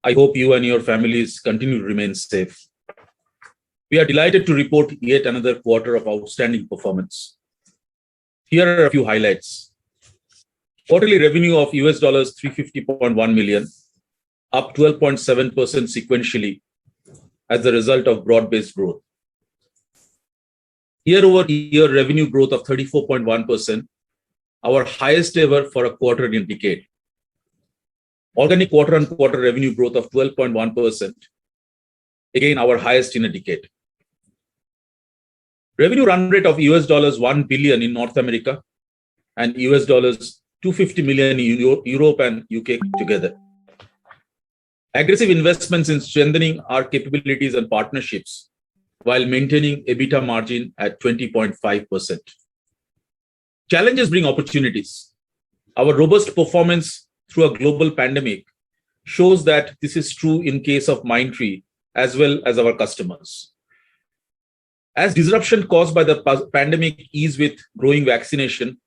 I hope you and your families continue to remain safe. We are delighted to report yet another quarter of outstanding performance. Here are a few highlights. Quarterly revenue of US dollars 350.1 million, up 12.7% sequentially as a result of broad-based growth. Year-over-year revenue growth of 34.1%, our highest ever for a quarter in a decade. Organic quarter-on-quarter revenue growth of 12.1%, again our highest in a decade. Revenue run rate of US dollars 1 billion in North America and US dollars 250 million in Europe and UK together. Aggressive investments in strengthening our capabilities and partnerships while maintaining EBITDA margin at 20.5%. Challenges bring opportunities. Our robust performance through a global pandemic shows that this is true in case of Mindtree as well as our customers. As disruption caused by the pandemic ease with growing vaccination,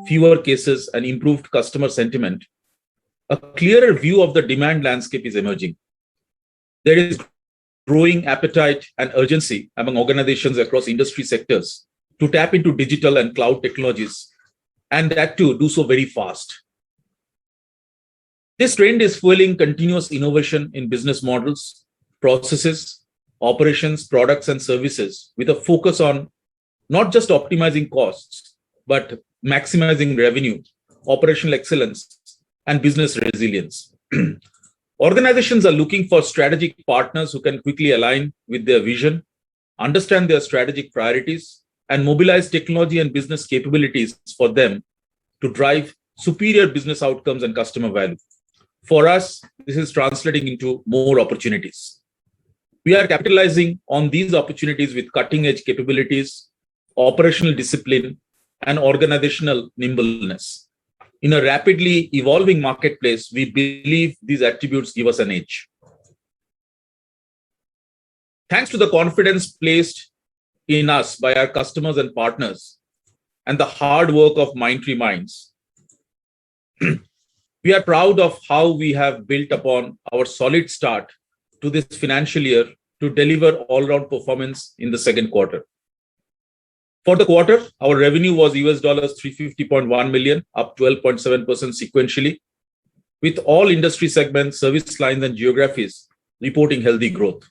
fewer cases and improved customer sentiment, a clearer view of the demand landscape is emerging. There is growing appetite and urgency among organizations across industry sectors to tap into digital and cloud technologies, and that too do so very fast. This trend is fueling continuous innovation in business models, processes, operations, products, and services with a focus on not just optimizing costs, but maximizing revenue, operational excellence, and business resilience. Organizations are looking for strategic partners who can quickly align with their vision, understand their strategic priorities, and mobilize technology and business capabilities for them to drive superior business outcomes and customer value. For us, this is translating into more opportunities. We are capitalizing on these opportunities with cutting-edge capabilities, operational discipline, and organizational nimbleness. In a rapidly evolving marketplace, we believe these attributes give us an edge. Thanks to the confidence placed in us by our customers and partners and the hard work of Mindtree Minds, we are proud of how we have built upon our solid start to this financial year to deliver all-round performance in the second quarter. For the quarter, our revenue was US dollars 350.1 million, up 12.7% sequentially, with all industry segments, service lines, and geographies reporting healthy growth.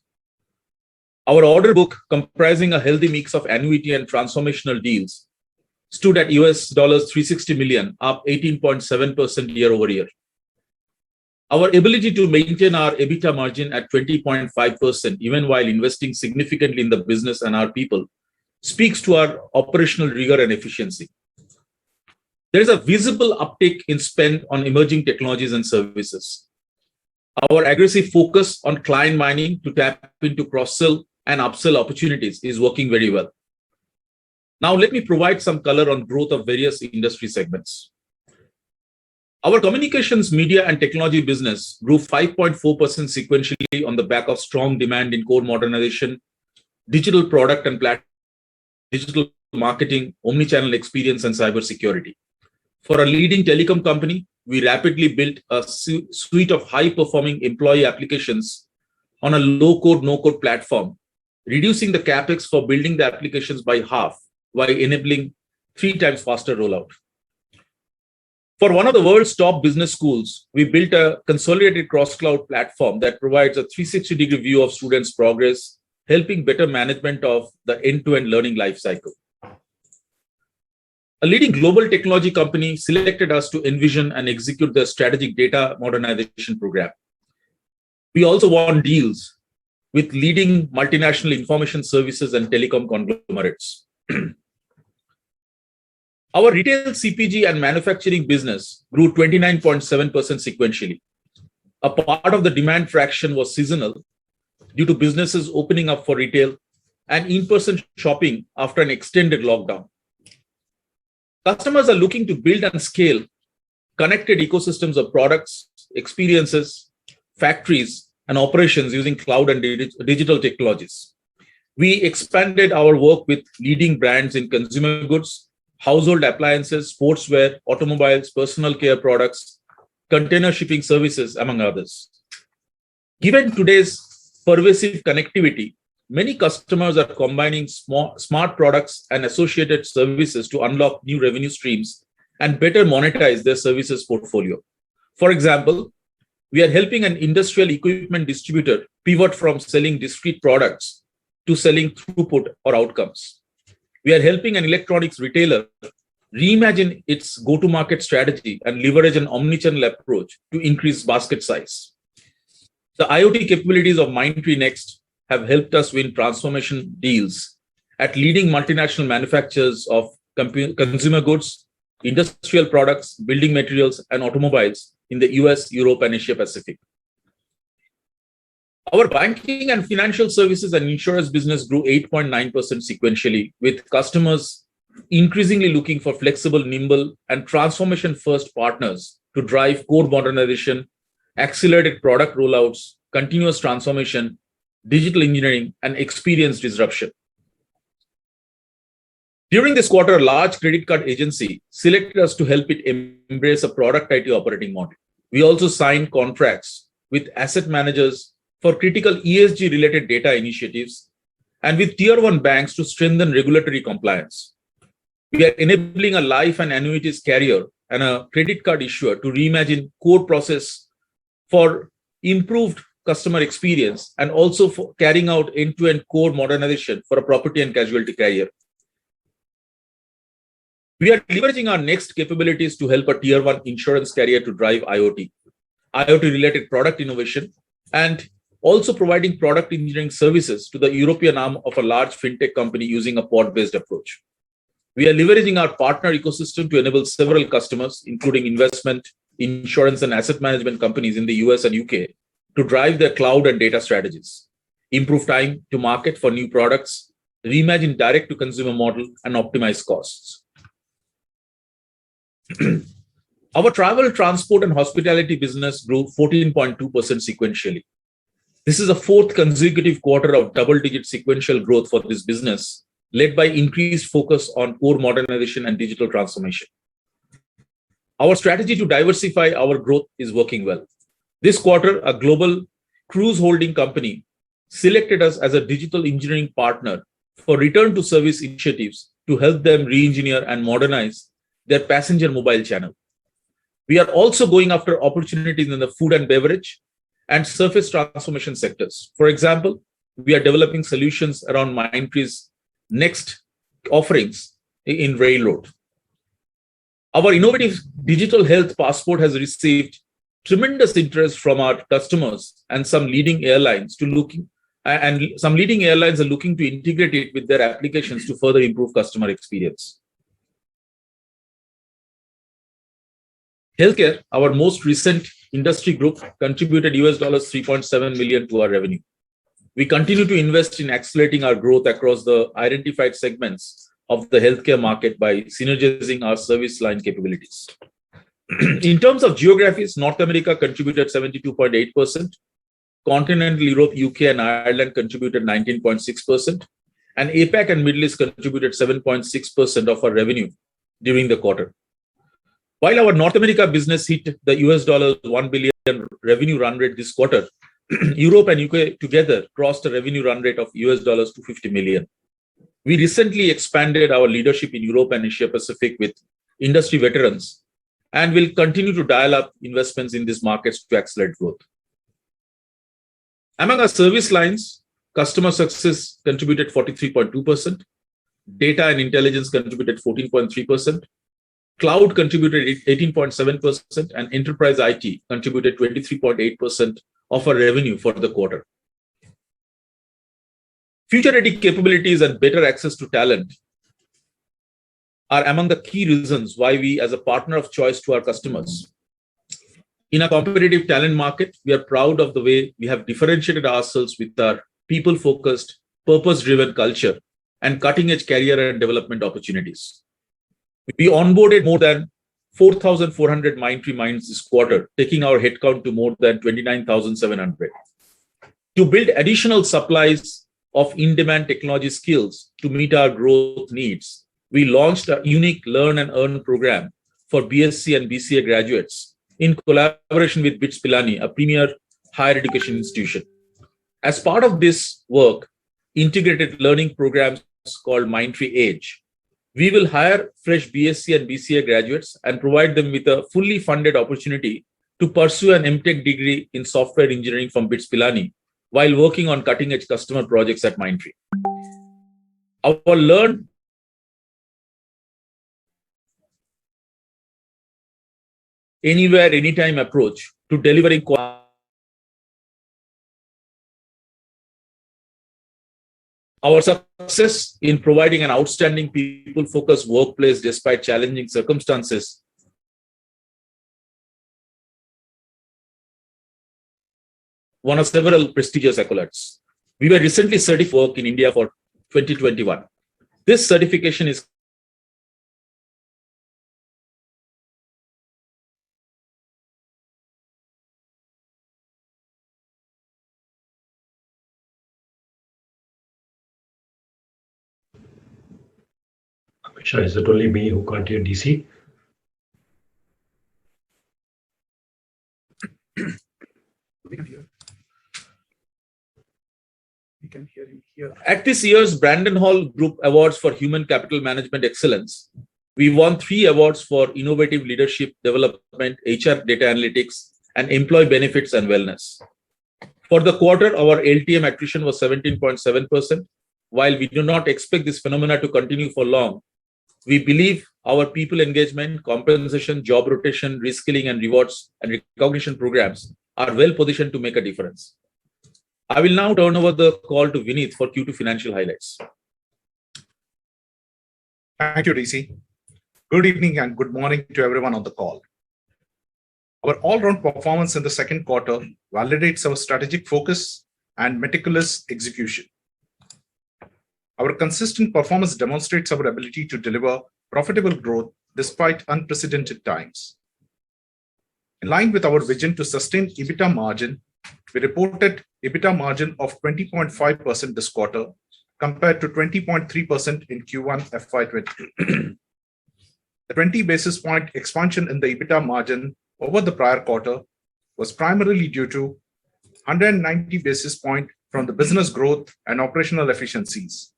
Our order book, comprising a healthy mix of annuity and transformational deals, stood at US dollars 360 million, up 18.7% year over year. Our ability to maintain our EBITDA margin at 20.5%, even while investing significantly in the business and our people, speaks to our operational rigor and efficiency. There is a visible uptick in spend on emerging technologies and services. Our aggressive focus on client mining to tap into cross-sell and upsell opportunities is working very well. Now, let me provide some color on growth of various industry segments. Our communications, media, and technology business grew 5.4% sequentially on the back of strong demand in core modernization, digital product and platform, digital marketing, omnichannel experience, and cybersecurity. For a leading telecom company, we rapidly built a suite of high-performing employee applications on a low-code, no-code platform, reducing the capex for building the applications by half while enabling 3 times faster rollout. For one of the world's top business schools, we built a consolidated cross-cloud platform that provides a 360-degree view of students' progress, helping better management of the end-to-end learning lifecycle. A leading global technology company selected us to envision and execute their strategic data modernization program. We also won deals with leading multinational information services and telecom conglomerates. Our retail, CPG, and manufacturing business grew 29.7% sequentially. A part of the demand fraction was seasonal due to businesses opening up for retail and in-person shopping after an extended lockdown. Customers are looking to build and scale connected ecosystems of products, experiences, factories, and operations using cloud and digital technologies. We expanded our work with leading brands in consumer goods, household appliances, sportswear, automobiles, personal care products, container shipping services, among others. Given today's pervasive connectivity, many customers are combining smart products and associated services to unlock new revenue streams and better monetize their services portfolio. For example, we are helping an industrial equipment distributor pivot from selling discrete products to selling throughput or outcomes. We are helping an electronics retailer reimagine its go-to-market strategy and leverage an omnichannel approach to increase basket size. The IoT capabilities of Mindtree Next have helped us win transformation deals at leading multinational manufacturers of consumer goods, industrial products, building materials, and automobiles in the US, Europe, and Asia Pacific. Our banking and financial services and insurance business grew 8.9% sequentially, with customers increasingly looking for flexible, nimble, and transformation-first partners to drive core modernization, accelerated product rollouts, continuous transformation, digital engineering, and experience disruption. During this quarter, a large credit card agency selected us to help it embrace a product IT operating model. We also signed contracts with asset managers for critical ESG-related data initiatives and with Tier 1 banks to strengthen regulatory compliance. We are enabling a life and annuities carrier and a credit card issuer to reimagine core process for improved customer experience and also for carrying out end-to-end core modernization for a property and casualty carrier. We are leveraging our Next capabilities to help a Tier 1 insurance carrier to drive IoT-related product innovation, and also providing product engineering services to the European arm of a large fintech company using a pod-based approach. We are leveraging our partner ecosystem to enable several customers, including investment, insurance, and asset management companies in the US and UK, to drive their cloud and data strategies, improve time to market for new products, reimagine direct-to-consumer model, and optimize costs. Our travel, transport, and hospitality business grew 14.2% sequentially. This is the fourth consecutive quarter of double-digit sequential growth for this business, led by increased focus on core modernization and digital transformation. Our strategy to diversify our growth is working well. This quarter, a global cruise holding company selected us as a digital engineering partner for return to service initiatives to help them re-engineer and modernize their passenger mobile channel. We are also going after opportunities in the food and beverage and surface transformation sectors. For example, we are developing solutions around Mindtree's Next offerings in railroad. Our innovative digital health passport has received tremendous interest from our customers, and some leading airlines are looking to integrate it with their applications to further improve customer experience. Healthcare, our most recent industry group, contributed $3.7 million to our revenue. We continue to invest in accelerating our growth across the identified segments of the healthcare market by synergizing our service line capabilities. In terms of geographies, North America contributed 72.8%, Continental Europe, UK, and Ireland contributed 19.6%, and APAC and Middle East contributed 7.6% of our revenue during the quarter. While our North America business hit the $1 billion revenue run rate this quarter, Europe and UK together crossed a revenue run rate of $250 million. We recently expanded our leadership in Europe and Asia Pacific with industry veterans and will continue to dial up investments in these markets to accelerate growth. Among our service lines, customer success contributed 43.2%, data and intelligence contributed 14.3%, cloud contributed 18.7%, and enterprise IT contributed 23.8% of our revenue for the quarter. Future-ready capabilities and better access to talent are among the key reasons why we, as a partner of choice to our customers. In a competitive talent market, we are proud of the way we have differentiated ourselves with our people-focused, purpose-driven culture and cutting-edge career and development opportunities. We onboarded more than 4,400 Mindtree Minds this quarter, taking our headcount to more than 29,700. To build additional supplies of in-demand technology skills to meet our growth needs, we launched a unique Learn and Earn program for BSc and BCA graduates in collaboration with BITS Pilani, a premier higher education institution. As part of this work, integrated learning programs called Mindtree Age, we will hire fresh BSc and BCA graduates and provide them with a fully funded opportunity to pursue an MTech degree in software engineering from BITS Pilani while working on cutting-edge customer projects at Mindtree. Our learn anywhere, anytime approach to delivering our success in providing an outstanding people-focused workplace despite challenging circumstances one of several prestigious accolades. We were recently certified work in India for 2021. This certification is Amisha, is it only me who can't hear DC? We can hear. We can hear him here. At this year's Brandon Hall Group Awards for Human Capital Management Excellence, we won 3 awards for innovative leadership development, HR data analytics, and employee benefits and wellness. For the quarter, our LTM attrition was 17.7%. While we do not expect this phenomena to continue for long, we believe our people engagement, compensation, job rotation, reskilling, and rewards and recognition programs are well positioned to make a difference. I will now turn over the call to Vineet for Q2 financial highlights. Thank you, DC. Good evening and good morning to everyone on the call. Our all-round performance in the second quarter validates our strategic focus and meticulous execution. Our consistent performance demonstrates our ability to deliver profitable growth despite unprecedented times. In line with our vision to sustain EBITDA margin, we reported EBITDA margin of 20.5% this quarter compared to 20.3% in Q1 FY22. The 20 basis point expansion in the EBITDA margin over the prior quarter was primarily due to 190 basis point from the business growth and operational efficiencies,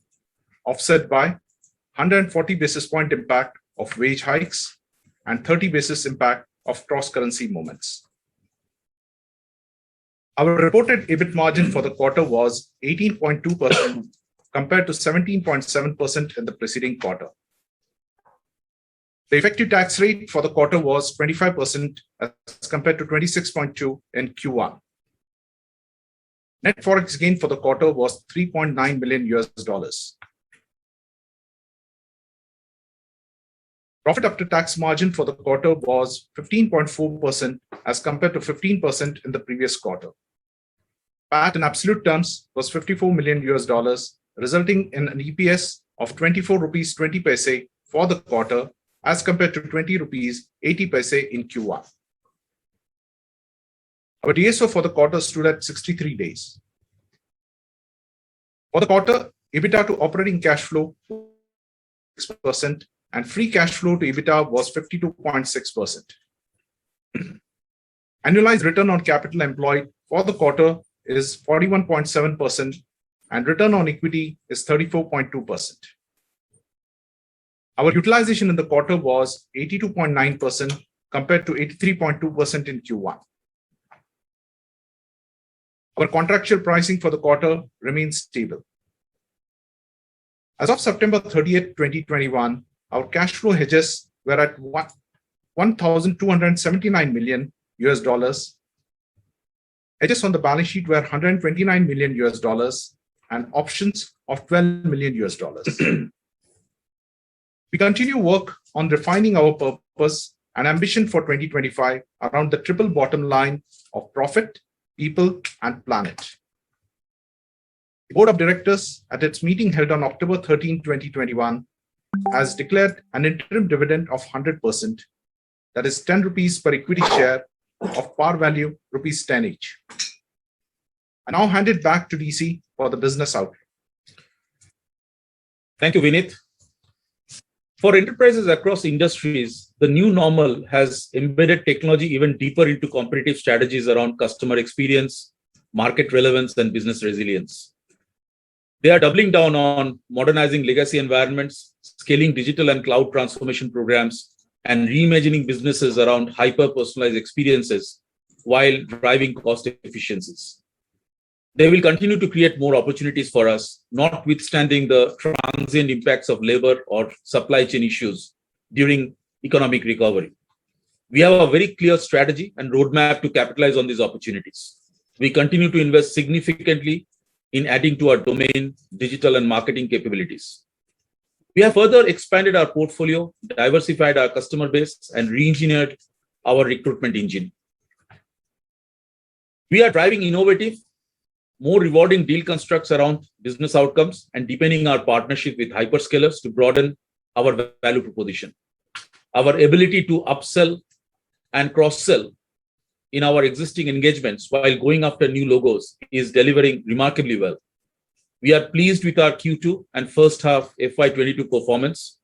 offset by 140 basis point impact of wage hikes and 30 basis impact of cross-currency movements. Our reported EBIT margin for the quarter was 18.2% compared to 17.7% in the preceding quarter. The effective tax rate for the quarter was 25% as compared to 26.2% in Q1. Net forex gain for the quarter was $3.9 million. Profit after tax margin for the quarter was 15.4% as compared to 15% in the previous quarter. PAT in absolute terms was $54 million, resulting in an EPS of 24 rupees 20 paise for the quarter as compared to 20 rupees 80 paise in Q1. Our DSO for the quarter stood at 63 days. For the quarter, EBITDA to operating cash flow 6% and free cash flow to EBITDA was 52.6%. Annualized return on capital employed for the quarter is 41.7% and return on equity is 34.2%. Our utilization in the quarter was 82.9% compared to 83.2% in Q1. Our contractual pricing for the quarter remains stable. As of September 30th, 2021, our cash flow hedges were at $1,279 million. Hedges on the balance sheet were $129 million and options of $12 million. We continue work on refining our purpose and ambition for 2025 around the triple bottom line of profit, people, and planet. The Board of Directors at its meeting held on October 13, 2021, has declared an interim dividend of 100%, that is 10 rupees per equity share of par value rupees 10 each. I now hand it back to DC for the business outlook. Thank you, Vineet. For enterprises across industries, the new normal has embedded technology even deeper into competitive strategies around customer experience, market relevance, and business resilience. They are doubling down on modernizing legacy environments, scaling digital and cloud transformation programs, and reimagining businesses around hyper-personalized experiences while driving cost efficiencies. They will continue to create more opportunities for us, notwithstanding the transient impacts of labor or supply chain issues during economic recovery. We have a very clear strategy and roadmap to capitalize on these opportunities. We continue to invest significantly in adding to our domain, digital, and marketing capabilities. We have further expanded our portfolio, diversified our customer base, and re-engineered our recruitment engine. We are driving innovative, more rewarding deal constructs around business outcomes and deepening our partnership with hyperscalers to broaden our value proposition. Our ability to upsell and cross-sell in our existing engagements while going after new logos is delivering remarkably well. We are pleased with our Q2 and first half FY22 performance.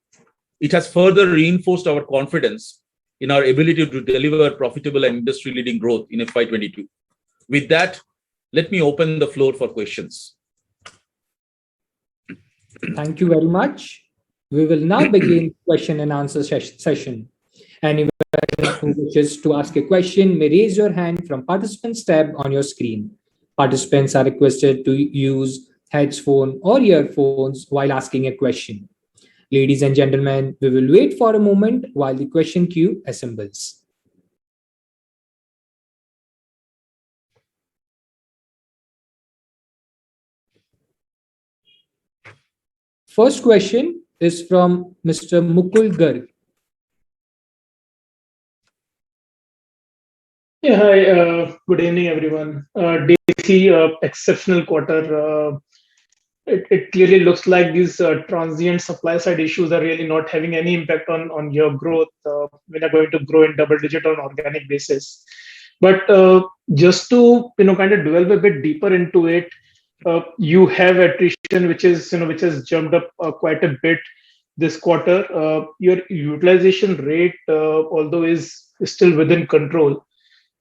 It has further reinforced our confidence in our ability to deliver profitable and industry-leading growth in FY22. With that, let me open the floor for questions. Thank you very much. We will now begin question and answer session. Anyone who wishes to ask a question may raise your hand from Participants tab on your screen. Participants are requested to use headphones or earphones while asking a question. Ladies and gentlemen, we will wait for a moment while the question queue assembles. First question is from Mr. Mukul Garg. Yeah, hi. Good evening, everyone. DC, exceptional quarter. It clearly looks like these transient supply side issues are really not having any impact on your growth. We are going to grow in double digit on organic basis. But just to kind of delve a bit deeper into it, you have attrition which has jumped up quite a bit this quarter. Your utilization rate, although is still within control.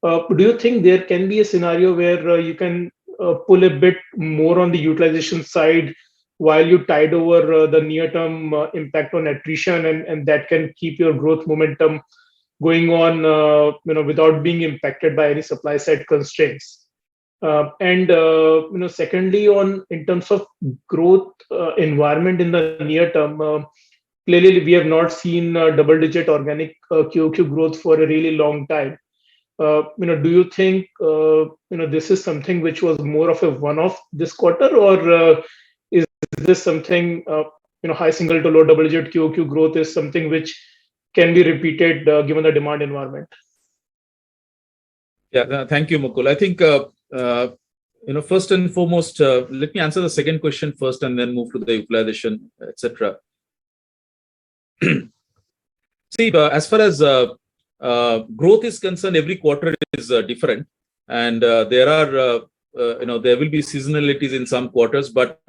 Do you think there can be a scenario where you can pull a bit more on the utilization side while you tide over the near-term impact on attrition, and that can keep your growth momentum going on, without being impacted by any supply side constraints? Secondly, in terms of growth environment in the near term, clearly we have not seen double-digit organic QOQ growth for a really long time. Do you think this is something which was more of a one-off this quarter, or is this something high single to low double-digit QOQ growth is something which can be repeated given the demand environment? Yeah, thank you, Mukul. I think first and foremost, let me answer the second question first, and then move to the utilization, etc. See, as far as growth is concerned, every quarter is different, and there will be seasonalities in some quarters, but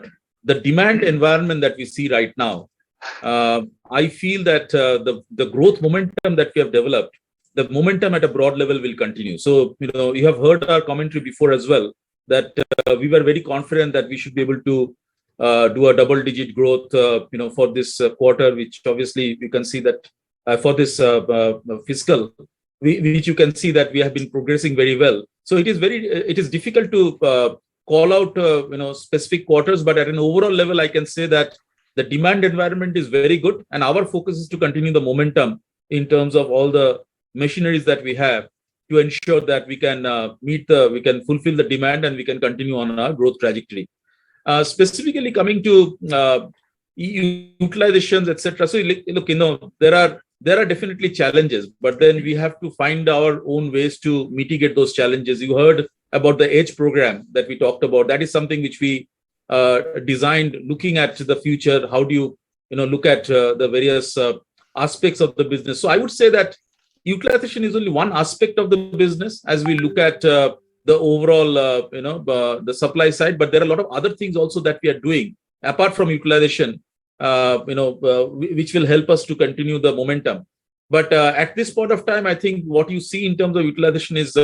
the demand environment that we see right now, I feel that the growth momentum that we have developed, the momentum at a broad level will continue. So, you have heard our commentary before as well, that we were very confident that we should be able to do a double-digit growth, for this quarter, which obviously you can see that for this fiscal, which you can see that we have been progressing very well. So it is difficult to call out, specific quarters, but at an overall level, I can say that the demand environment is very good, and our focus is to continue the momentum in terms of all the machineries that we have to ensure that we can we can fulfill the demand and we can continue on our growth trajectory. Specifically coming to utilizations, etc. So look, there are definitely challenges, but then we have to find our own ways to mitigate those challenges. You heard about the EDGE program that we talked about. That is something which we designed looking at the future. How do you look at the various aspects of the business? So I would say that utilization is only one aspect of the business as we look at the overall, the supply side. But there are a lot of other things also that we are doing apart from utilization which will help us to continue the momentum. But at this point of time, I think what you see in terms of utilization is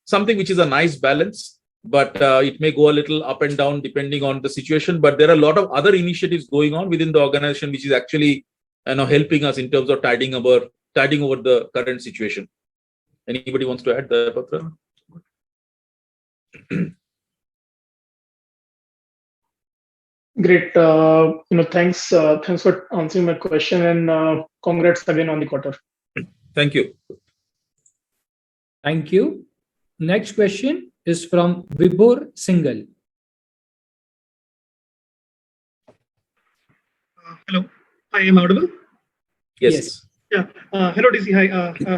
something which is a nice balance, but it may go a little up and down depending on the situation. But there are a lot of other initiatives going on within the organization, which is actually helping us in terms of tiding over the current situation. Anybody wants to add there, Patra? Great. Thanks for answering my question, and congrats again on the quarter. Thank you. Thank you. Next question is from Vibhor Singhal. Hello, I am audible. Yes. Yeah. Hello, DC. Hi.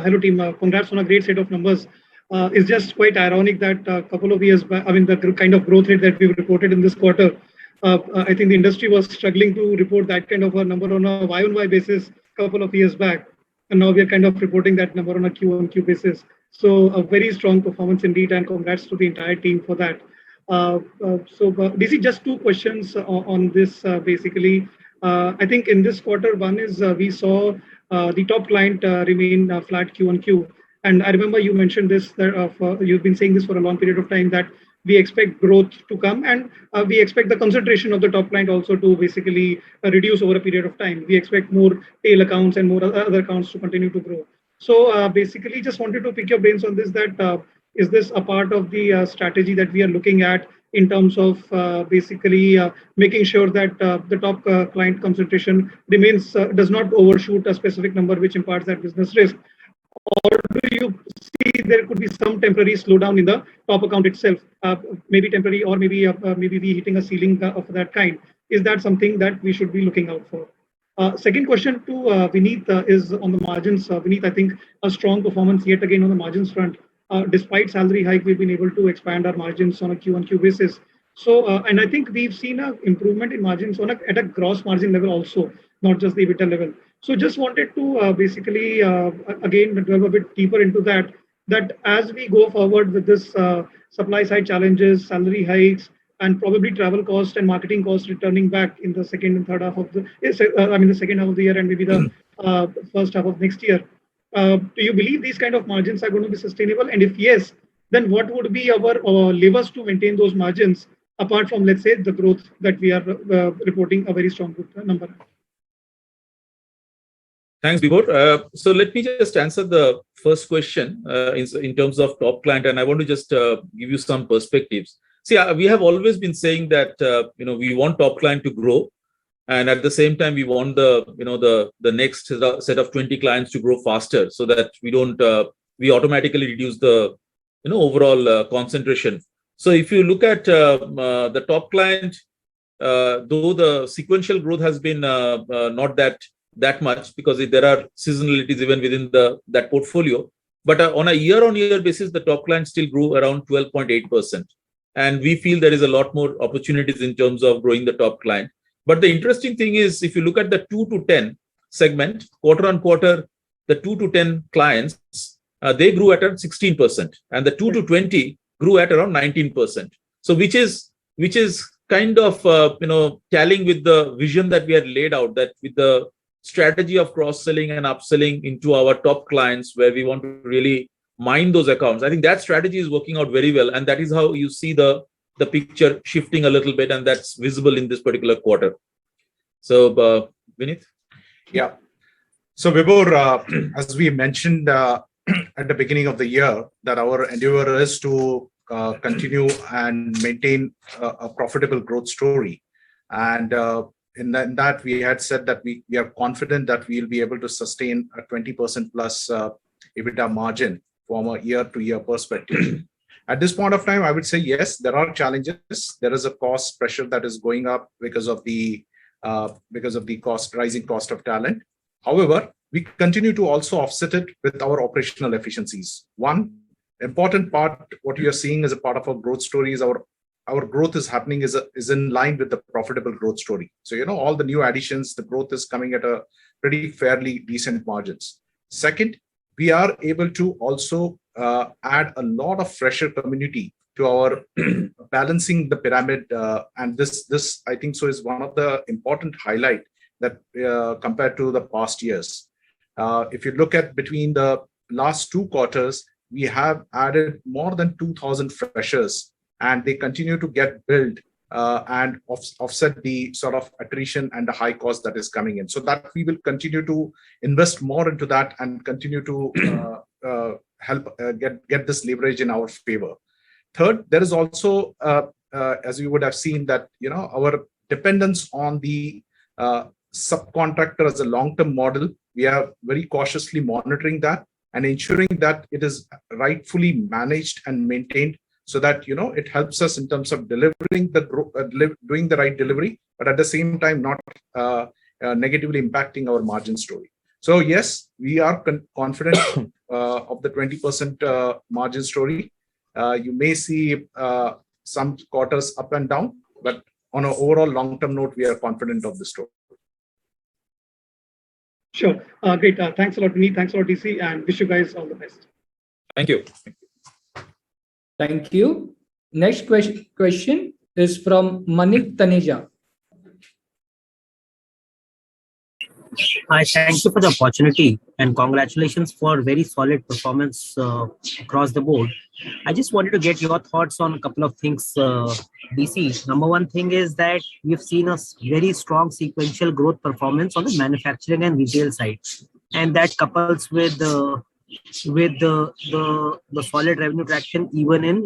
Hello, team. Congrats on a great set of numbers. It's just quite ironic that a couple of years back, the kind of growth rate that we've reported in this quarter, I think the industry was struggling to report that kind of a number on a Y-on-Y basis a couple of years back. And now we are kind of reporting that number on a Q-on-Q basis. So a very strong performance indeed, and congrats to the entire team for that. DC, just two questions on this basically. I think in this quarter, one is we saw the top client remain flat Q-on-Q. And I remember you mentioned this, you've been saying this for a long period of time, that we expect growth to come, and we expect the concentration of the top client also to basically reduce over a period of time. We expect more tail accounts and more other accounts to continue to grow. So basically just wanted to pick your brains on this, that is this a part of the strategy that we are looking at in terms of basically making sure that the top client concentration remains, does not overshoot a specific number which imparts that business risk? Or do you see there could be some temporary slowdown in the top account itself, maybe temporary, or maybe we hitting a ceiling of that kind? Is that something that we should be looking out for? Second question to Vineet is on the margins. Vineet, I think a strong performance yet again on the margins front. Despite salary hike, we've been able to expand our margins on a Q-on-Q basis. So, and I think we've seen an improvement in margins at a gross margin level also, not just the EBITDA level. So just wanted to basically, again, delve a bit deeper into that as we go forward with this supply side challenges, salary hikes, and probably travel cost and marketing costs returning back in the second and third half of the second half of the year, and maybe the first half of next year. Do you believe these kind of margins are going to be sustainable? And if yes, then what would be our levers to maintain those margins, apart from, let's say, the growth that we are reporting a very strong number? Thanks, Vibhor. So let me just answer the first question in terms of top client, and I want to just give you some perspectives. See, we have always been saying that we want top client to grow, and at the same time we want the next set of 20 clients to grow faster, so that we automatically reduce the overall concentration. So if you look at the top client, though the sequential growth has been not that much, because there are seasonalities even within that portfolio, but on a year-on-year basis, the top client still grew around 12.8%. And we feel there is a lot more opportunities in terms of growing the top client. But the interesting thing is, if you look at the 2 to 10 segment, quarter on quarter, the 2 to 10 clients, they grew at around 16%, and the 2 to 20 grew at around 19%. So which is kind of tallying with the vision that we had laid out, that with the strategy of cross-selling and upselling into our top clients, where we want to really mine those accounts. I think that strategy is working out very well, and that is how you see the picture shifting a little bit, and that's visible in this particular quarter. So, Vineet? Yeah. So, Vibhor, as we mentioned at the beginning of the year, that our endeavor is to continue and maintain a profitable growth story. And in that, we had said that we are confident that we'll be able to sustain a 20% plus EBITDA margin from a year-to-year perspective. At this point of time, I would say yes, there are challenges. There is a cost pressure that is going up because of the rising cost of talent. However, we continue to also offset it with our operational efficiencies. One important part, what you are seeing as a part of our growth story, is our growth is happening is in line with the profitable growth story. So all the new additions, the growth is coming at a pretty fairly decent margins. Second, we are able to also add a lot of fresher community to our balancing the pyramid, and this I think so is one of the important highlight that compared to the past years. If you look at between the last 2 quarters, we have added more than 2,000 freshers, and they continue to get billed and offset the sort of attrition and the high cost that is coming in. So that we will continue to invest more into that and continue to help get this leverage in our favor. Third, there is also, as you would have seen, that our dependence on the subcontractor as a long-term model. We are very cautiously monitoring that and ensuring that it is rightfully managed and maintained, so that it helps us in terms of delivering doing the right delivery, but at the same time not negatively impacting our margin story. So yes, we are confident of the 20% margin story. You may see some quarters up and down, but on an overall long-term note, we are confident of the story. Sure. Great. Thanks a lot, Vineet. Thanks a lot, DC, and wish you guys all the best. Thank you. Thank you. Next question is from Manik Taneja. Hi, thank you for the opportunity and congratulations for very solid performance across the board. I just wanted to get your thoughts on a couple of things, DC. Number one thing is that we've seen a very strong sequential growth performance on the manufacturing and retail side, and that couples with the solid revenue traction even in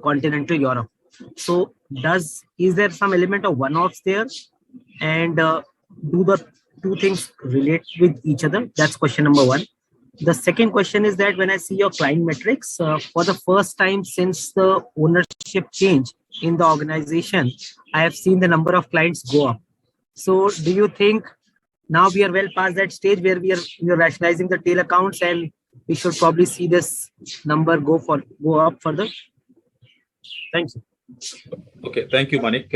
continental Europe. So is there some element of one-offs there, and do the two things relate with each other? That's question number one. The second question is that when I see your client metrics, for the first time since the ownership change in the organization, I have seen the number of clients go up. So do you think now we are well past that stage where we are rationalizing the tail accounts and we should probably see this number go up further? Thank you. Okay, thank you, Manik.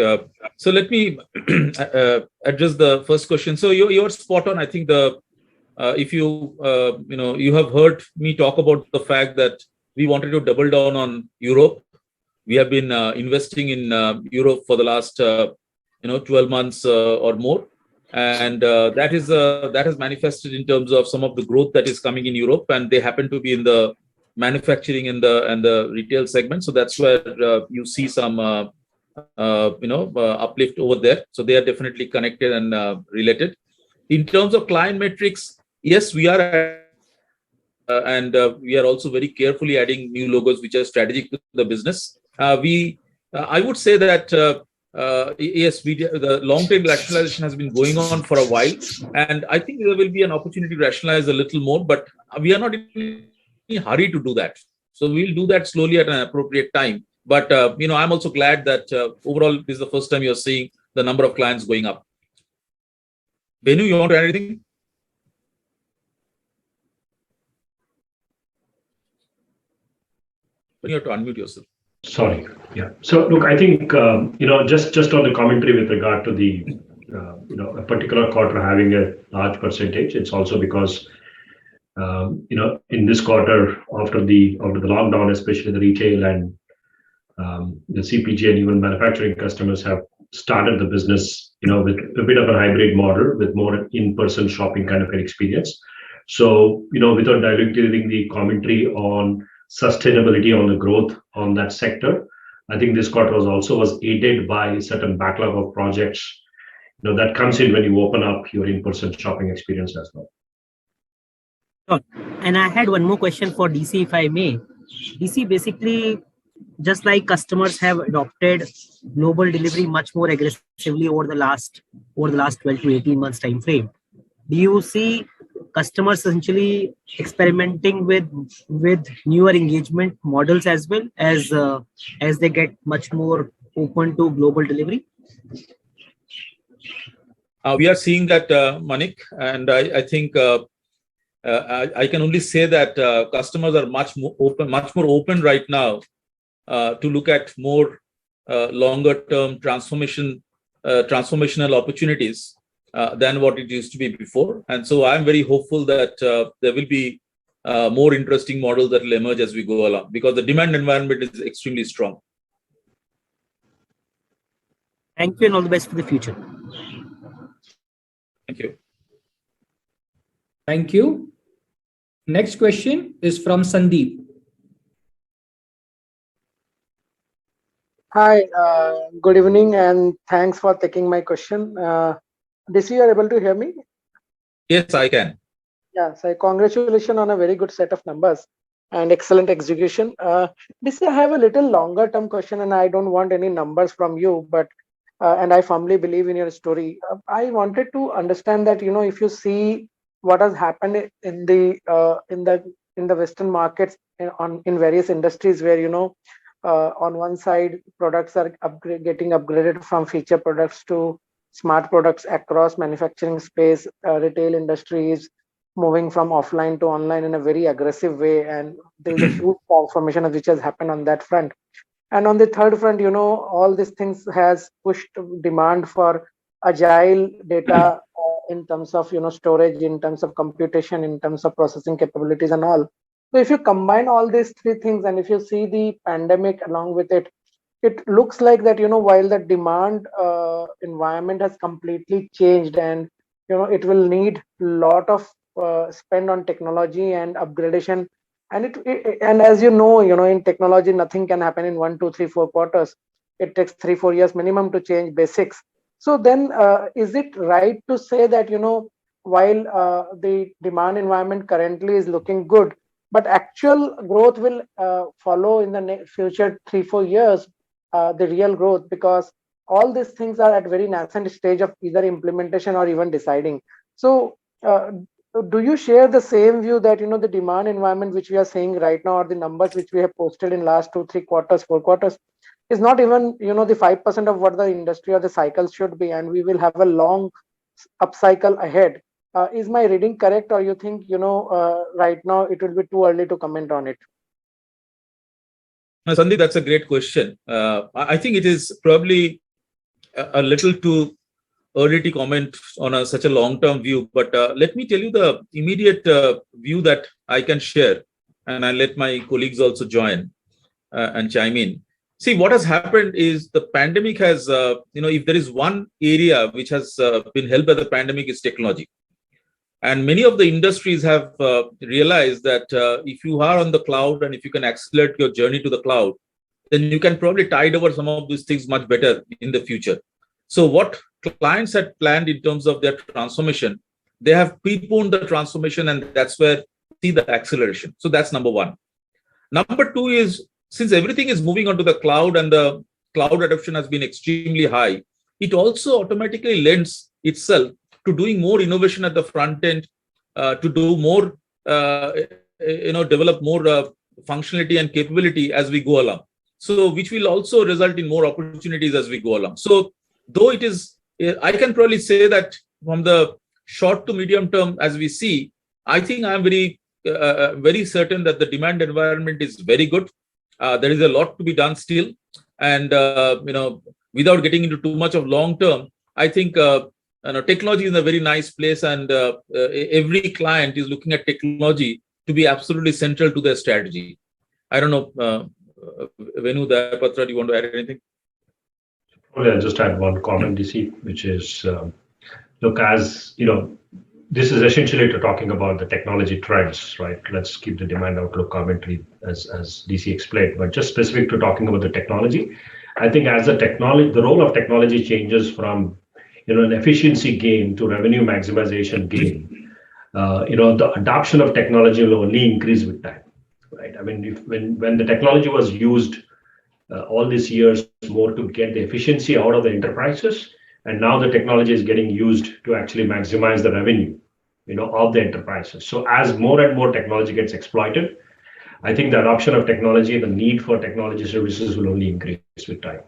So let me address the first question. So you're spot on. I think if you have heard me talk about the fact that we wanted to double down on Europe. We have been investing in Europe for the last 12 months or more, and that has manifested in terms of some of the growth that is coming in Europe, and they happen to be in the manufacturing and the retail segment. So that's where you see some uplift over there. So they are definitely connected and related. In terms of client metrics, yes, we are and we are also very carefully adding new logos which are strategic to the business. I would say that yes, the long-term rationalization has been going on for a while, and I think there will be an opportunity to rationalize a little more, but we are not in any hurry to do that. So we'll do that slowly at an appropriate time. But I'm also glad that overall this is the first time you're seeing the number of clients going up. Venu, you want to add anything? You have to unmute yourself. Sorry. Yeah. So look, I think just on the commentary with regard to the a particular quarter having a large percentage, it's also because in this quarter after the lockdown, especially the retail and the CPG and even manufacturing customers have started the business with a bit of a hybrid model with more in-person shopping kind of an experience. So without diluting the commentary on sustainability on the growth on that sector, I think this quarter was aided by a certain backlog of projects that comes in when you open up your in-person shopping experience as well. Sure. And I had one more question for DC, if I may. DC, basically, just like customers have adopted global delivery much more aggressively over the last 12 to 18 months time frame, do you see customers essentially experimenting with newer engagement models as well as they get much more open to global delivery? We are seeing that, Manik, and I think I can only say that customers are much more open right now to look at more longer-term transformational opportunities than what it used to be before. And so I'm very hopeful that there will be more interesting models that will emerge as we go along, because the demand environment is extremely strong. Thank you and all the best for the future. Thank you. Thank you. Next question is from Sandeep. Hi, good evening, and thanks for taking my question. DC, you are able to hear me? Yes, I can. Yeah, so congratulations on a very good set of numbers and excellent execution. DC, I have a little longer term question, and I don't want any numbers from you, but and I firmly believe in your story. I wanted to understand that if you see what has happened in the Western markets in various industries where on one side products are getting upgraded from feature products to smart products across manufacturing space, retail industries moving from offline to online in a very aggressive way, and there is a huge transformation which has happened on that front. And on the third front, all these things has pushed demand for agile data in terms of storage, in terms of computation, in terms of processing capabilities and all. So if you combine all these three things, and if you see the pandemic along with it, it looks like that while the demand environment has completely changed, and it will need a lot of spend on technology and upgradation. And and as in technology, nothing can happen in 1, 2, 3, 4 quarters. It takes 3, 4 years minimum to change basics. So then, is it right to say that while the demand environment currently is looking good, but actual growth will follow in the future 3, 4 years, the real growth, because all these things are at very nascent stage of either implementation or even deciding. So do you share the same view that the demand environment which we are seeing right now, or the numbers which we have posted in last 2, 3 quarters, 4 quarters, is not even the 5% of what the industry or the cycle should be, and we will have a long upcycle ahead? Is my reading correct, or you think right now it will be too early to comment on it? Sandeep, that's a great question. I think it is probably a little too early to comment on such a long-term view, but let me tell you the immediate view that I can share, and I'll let my colleagues also join and chime in. See, what has happened is the pandemic has, if there is one area which has been helped by the pandemic, is technology. And many of the industries have realized that if you are on the cloud and if you can accelerate your journey to the cloud, then you can probably tide over some of these things much better in the future. So what clients had planned in terms of their transformation, they have preponed the transformation, and that's where see the acceleration. So that's number one. Number two is, since everything is moving onto the cloud and the cloud adoption has been extremely high, it also automatically lends itself to doing more innovation at the front end, to do more, develop more functionality and capability as we go along. So which will also result in more opportunities as we go along. So though it is, I can probably say that from the short to medium term, as we see, I think I'm very, very certain that the demand environment is very good. There is a lot to be done still, and without getting into too much of long term, I think technology is in a very nice place, and every client is looking at technology to be absolutely central to their strategy. I don't know, Venu, Dayapatra, do you want to add anything? Well, I'll just add one comment, DC, which is, look, as this is essentially to talking about the technology trends, right? Let's keep the demand outlook commentary as DC explained, but just specific to talking about the technology, I think as the role of technology changes from an efficiency gain to revenue maximization gain, the adoption of technology will only increase with time, right? I mean, when the technology was used all these years more to get the efficiency out of the enterprises, and now the technology is getting used to actually maximize the revenue, of the enterprises. So as more and more technology gets exploited, I think the adoption of technology, the need for technology services will only increase with time.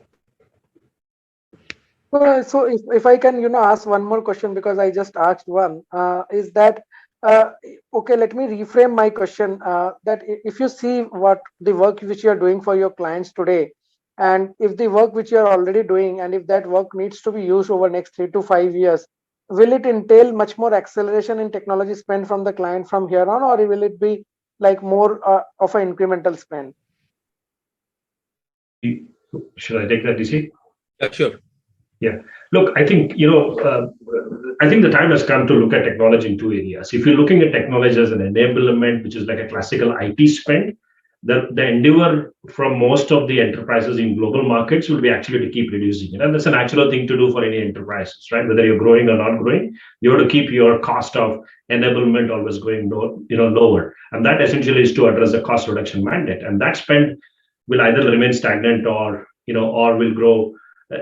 So if I can, ask one more question, because I just asked one, is that, okay, let me reframe my question, that if you see what the work which you are doing for your clients today, and if the work which you are already doing, and if that work needs to be used over next 3 to 5 years, will it entail much more acceleration in technology spend from the client from here on, or will it be like more of an incremental spend? Should I take that, DC? Yeah, sure. Yeah. Look, I think, I think the time has come to look at technology in two areas. If you're looking at technology as an enablement, which is like a classical IT spend, the endeavor from most of the enterprises in global markets will be actually to keep reducing it. And that's a natural thing to do for any enterprises, right? Whether you're growing or not growing, you have to keep your cost of enablement always going lower. And that essentially is to address the cost reduction mandate. And that spend will either remain stagnant or will grow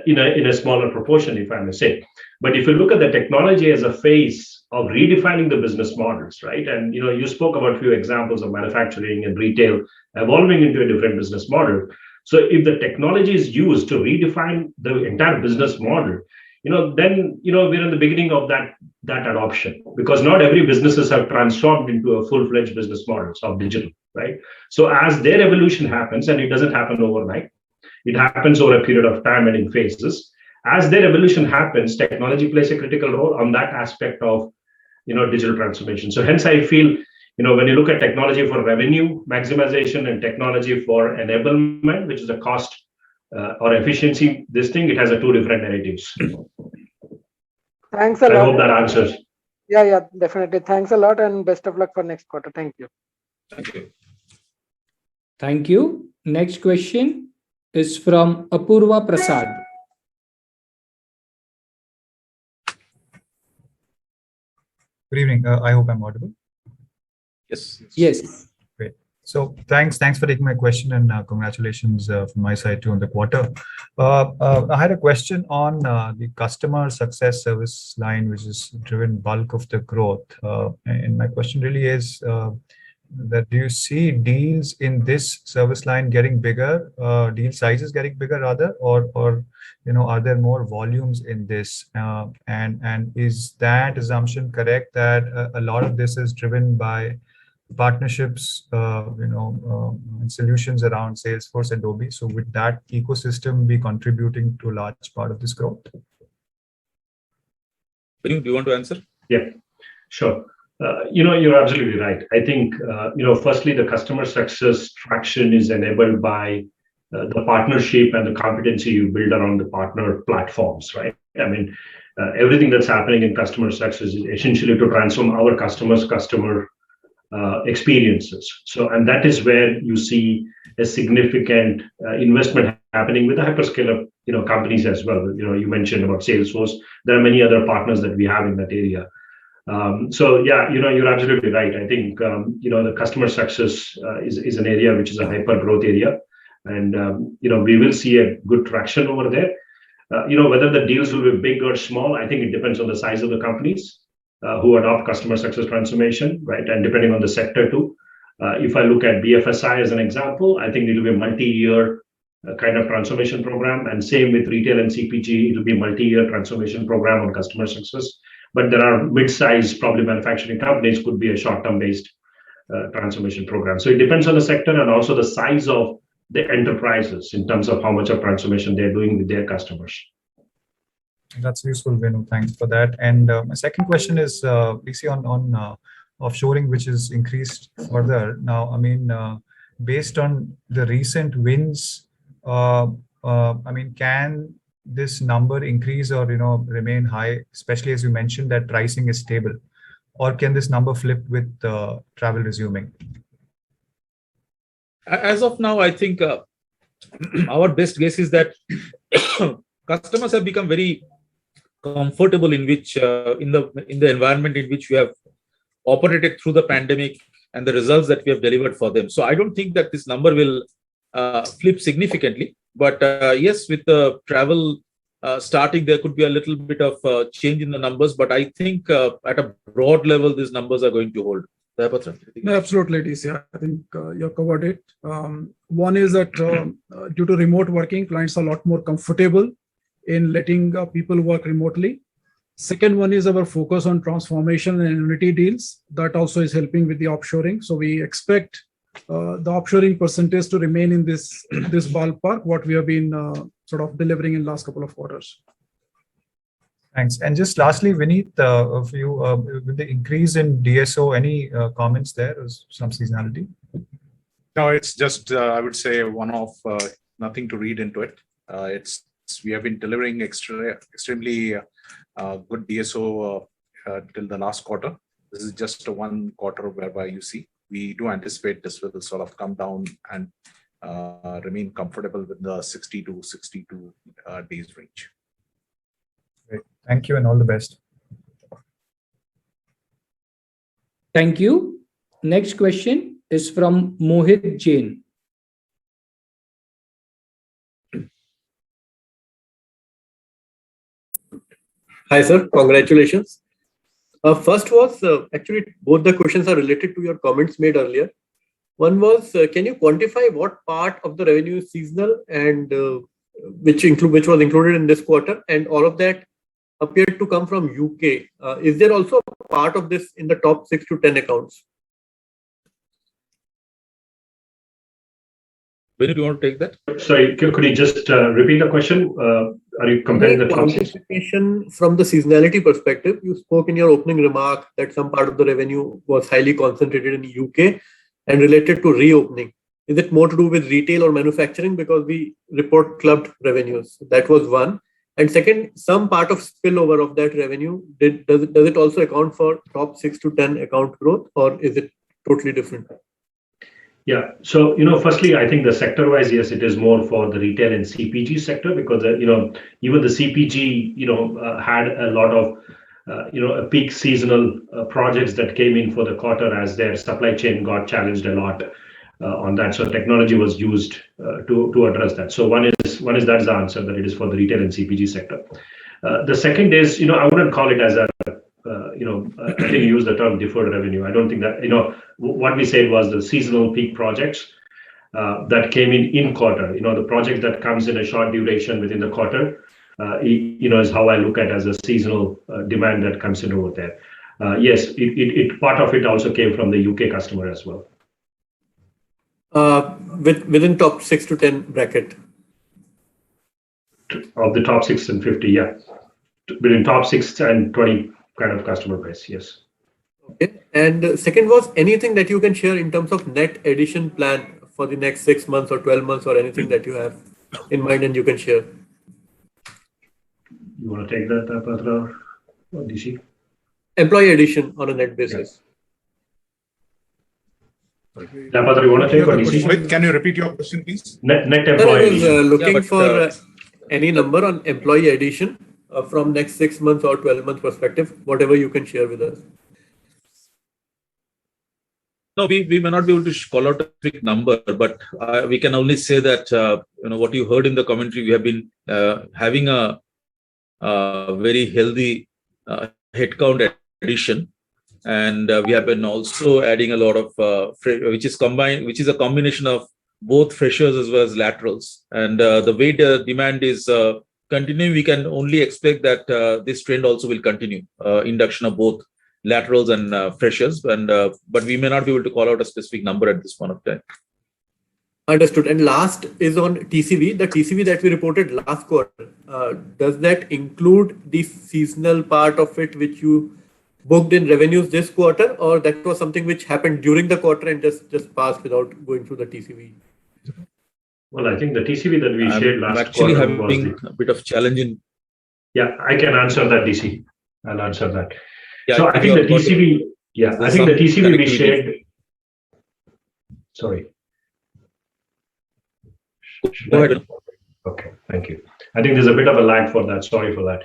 in a smaller proportion, if I may say. But if you look at the technology as a phase of redefining the business models, right? And you spoke about a few examples of manufacturing and retail evolving into a different business model. So if the technology is used to redefine the entire business model, then we're in the beginning of that adoption, because not every businesses have transformed into a full-fledged business models of digital, right? So as their evolution happens, and it doesn't happen overnight, it happens over a period of time and in phases. As their evolution happens, technology plays a critical role on that aspect of digital transformation. So hence I feel when you look at technology for revenue maximization and technology for enablement, which is a cost or efficiency, it has two different narratives. Thanks a lot. I hope that answers. Yeah, definitely. Thanks a lot, and best of luck for next quarter. Thank you. Thank you. Thank you. Next question is from Apurva Prasad. Good evening. I hope I'm audible. Yes. Great. So thanks for taking my question, and congratulations from my side too on the quarter. I had a question on the customer success service line, which is driven bulk of the growth. And my question really is that do you see deals in this service line getting bigger, deal sizes getting bigger rather, or are there more volumes in this? And is that assumption correct, that a lot of this is driven by partnerships, and solutions around Salesforce, Adobe? So would that ecosystem be contributing to a large part of this growth? Do you want to answer? Yeah, sure. You're absolutely right. I think, firstly, the customer success traction is enabled by the partnership and the competency you build around the partner platforms, right? I mean, everything that's happening in customer success is essentially to transform our customer experiences. So, and that is where you see a significant investment happening with the hyperscaler, companies as well. You mentioned about Salesforce. There are many other partners that we have in that area. So yeah, you're absolutely right. I think the customer success is an area which is a hyper growth area, and we will see a good traction over there. Whether the deals will be big or small, I think it depends on the size of the companies who adopt customer success transformation, right? And depending on the sector too. If I look at BFSI as an example, I think it will be a multi-year kind of transformation program, and same with retail and CPG, it will be a multi-year transformation program on customer success. But there are mid-sized, probably manufacturing companies could be a short-term based transformation program. So it depends on the sector and also the size of the enterprises in terms of how much of transformation they're doing with their customers. That's useful, Venu. Thanks for that. And my second question is, we see on offshoring, which is increased further. Now, I mean, based on the recent wins, can this number increase or remain high, especially as you mentioned that pricing is stable, or can this number flip with travel resuming? As of now, I think our best guess is that customers have become very comfortable in which in the environment in which we have operated through the pandemic and the results that we have delivered for them. So I don't think that this number will flip significantly. But yes, with the travel starting, there could be a little bit of change in the numbers. But I think at a broad level, these numbers are going to hold. No, absolutely, DC. I think you covered it. One is that due to remote working, clients are a lot more comfortable in letting people work remotely. Second one is our focus on transformation and annuity deals. That also is helping with the offshoring. So we expect the offshoring percentage to remain in this ballpark, what we have been sort of delivering in last couple of quarters. Thanks. And just lastly, Vineet, with the increase in DSO, any comments there or some seasonality? No, it's just, I would say, one of nothing to read into it. It's we have been delivering extremely good DSO till the last quarter. This is just a one quarter whereby you see we do anticipate this will sort of come down and remain comfortable with the 60 to 62 days range. Great. Thank you and all the best. Thank you. Next question is from Mohit Jain. Hi, sir. Congratulations. First was actually both the questions are related to your comments made earlier. One was, can you quantify what part of the revenue is seasonal and which was included in this quarter, and all of that appeared to come from UK. Is there also a part of this in the top 6 to 10 accounts? When do you want to take that? Sorry, could you just repeat the question? Are you comparing the top six? Quantification from the seasonality perspective, you spoke in your opening remark that some part of the revenue was highly concentrated in the UK and related to reopening. Is it more to do with retail or manufacturing? Because we report clubbed revenues. That was one. And second, some part of spillover of that revenue, does it also account for top 6 to 10 account growth, or is it totally different? Yeah. So, firstly, I think the sector-wise, yes, it is more for the retail and CPG sector because, even the CPG, had a lot of, a peak seasonal projects that came in for the quarter as their supply chain got challenged a lot on that. So technology was used to address that. So one is that's the answer, that it is for the retail and CPG sector. The second is, I wouldn't call it as a I think you use the term deferred revenue. I don't think that, what we said was the seasonal peak projects that came in quarter. The project that comes in a short duration within the quarter, is how I look at as a seasonal demand that comes in over there. Yes, it part of it also came from the UK customer as well. Within top 6 to 10 bracket? Of the top 6 and 50, yeah. Within top 6 and 20 kind of customer base, yes. Okay. And second was anything that you can share in terms of net addition plan for the next 6 months or 12 months or anything that you have in mind and you can share? You want to take that, Patra or DC? Employee addition on a net basis. Yeah, Patra, you want to take or DC? Mohit, can you repeat your question, please? Net employee. I was looking for any number on employee addition from next 6 months or 12 month perspective, whatever you can share with us. No, we may not be able to call out a quick number, but we can only say that, what you heard in the commentary, we have been having a very healthy headcount addition. And we have been also adding a lot of, which is a combination of both freshers as well as laterals. And the way the demand is continuing, we can only expect that this trend also will continue, induction of both laterals and freshers. And but we may not be able to call out a specific number at this point of time. Understood. And last is on TCV. The TCV that we reported last quarter, does that include the seasonal part of it, which you booked in revenues this quarter, or that was something which happened during the quarter and just passed without going through the TCV? Well, I think the TCV that we shared last quarter actually having a bit of challenge in. Yeah, I can answer that, DC. I'll answer that. Yeah, so I think the TCV, I think the TCV we shared. Sorry. Go ahead. Okay, thank you. I think there's a bit of a lag for that. Sorry for that.